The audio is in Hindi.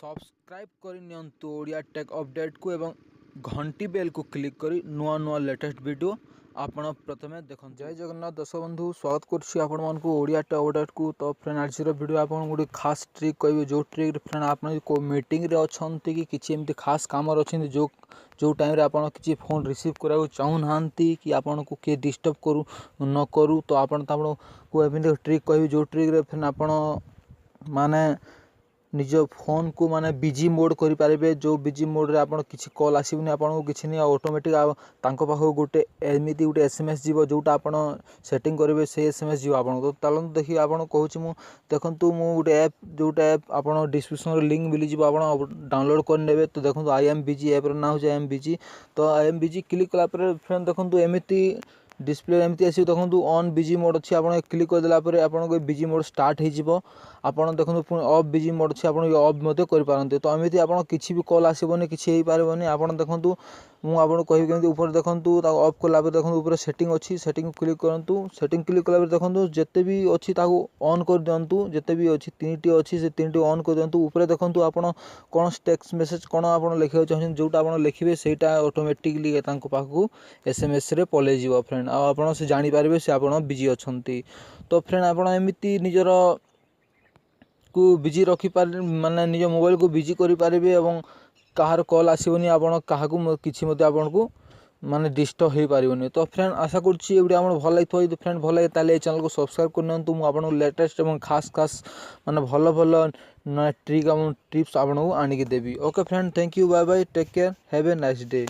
सब्सक्राइब करनियंतु ओडिया टेक अपडेट को एवं घंटी बेल को क्लिक करी नुआ नुआ लेटेस्ट वीडियो आपण प्रथमे देखन। जय जगन्नाथ दर्शक बंधु, स्वागत करछि आपण मानकु ओडिया टेक अपडेट को। तो फ्रेंड आज वीडियो आपण गुडी खास ट्रिक कहबे, जो ट्रिक फ्रेंड आपण को मीटिंग रे अछंती कि किछि एमती खास काम अछंती जो टाइम रे आपण किछि फोन रिसीव करा चाहू नांती कि आपण को के डिस्टर्ब करू न करू, तो आपण को एमती ट्रिक कहबे जो ट्रिक रे फ्रेंड आपण माने निज फोन को माने बिजी मोड करि पारिबे। जो बिजी मोड रे आपण किछि कॉल आसीबनी, आपण को किछि नै ऑटोमेटिक तांको पाखो गोटे एमिति गोटे एसएमएस जीवो जोटा आपण सेटिंग करिवे से एसएमएस जीवो आपण। तो तालन देखि आपण कहूछि मु देखंतु मु गोटे ऐप जोटा ऐप आपण डिस्क्रिप्शन रे लिंक मिली जीवो, आपण डाउनलोड कर नेबे। तो देखंतु आई एम बिजी ऐप रो नाम हो आई एम बिजी। तो आई एम बिजी क्लिक कला पर फ्रेंड देखंतु एमिति डिस्प्ले एमती आसी देखो ऑन बिजी मोड अच्छी, आप क्लिक करदेला आपको बिजी मोड स्टार्ट हो देखो पुणी ऑफ बिजी मोड अच्छी, आप ऑफ कर पारते। तो एमती आप किसी भी कॉल आसबनी किसी हो पारबनी। आप देखो मुझे कहि केमती ऊपर देखो ऑफ कला देखो ऊपर सेटिंग अच्छी, सेटिंग क्लिक करूँ। सेटिंग क्लिक कला देखो जिते भी अच्छी ऑन कर दिंतु, जिते भी अच्छी तीन अच्छी से तीन ऑन कर दिंतु। ऊपर देखो आप कौन टेक्स्ट मेसेज कौन आप लिखा चाहते जोटा आप लिखे सहीटा ऑटोमेटिकली पाखु एसएमएस रे पलै जीवो फ्रेंड। आप से जानीपारे से आप बिजी अच्छी। तो फ्रेंड आप एमती निजर को बिजी रखिपारे, माने निज मोबाइल को बिजी करें और कहार कॉल आसबनी, आप किसी आपन को माने डिस्टर्ब हो पारबनी। तो फ्रेंड आशा करुँची वीडियो आप भल लगी। तो फ्रेंड भल लगे ताले चैनल को सब्सक्राइब करनियंतु। मु आपन लेटेस्ट और खास खास माने भल भल ट्रिक और टिप्स आपन को आनिक देवी। Okay friend, thank you, bye bye, take care, have a nice day.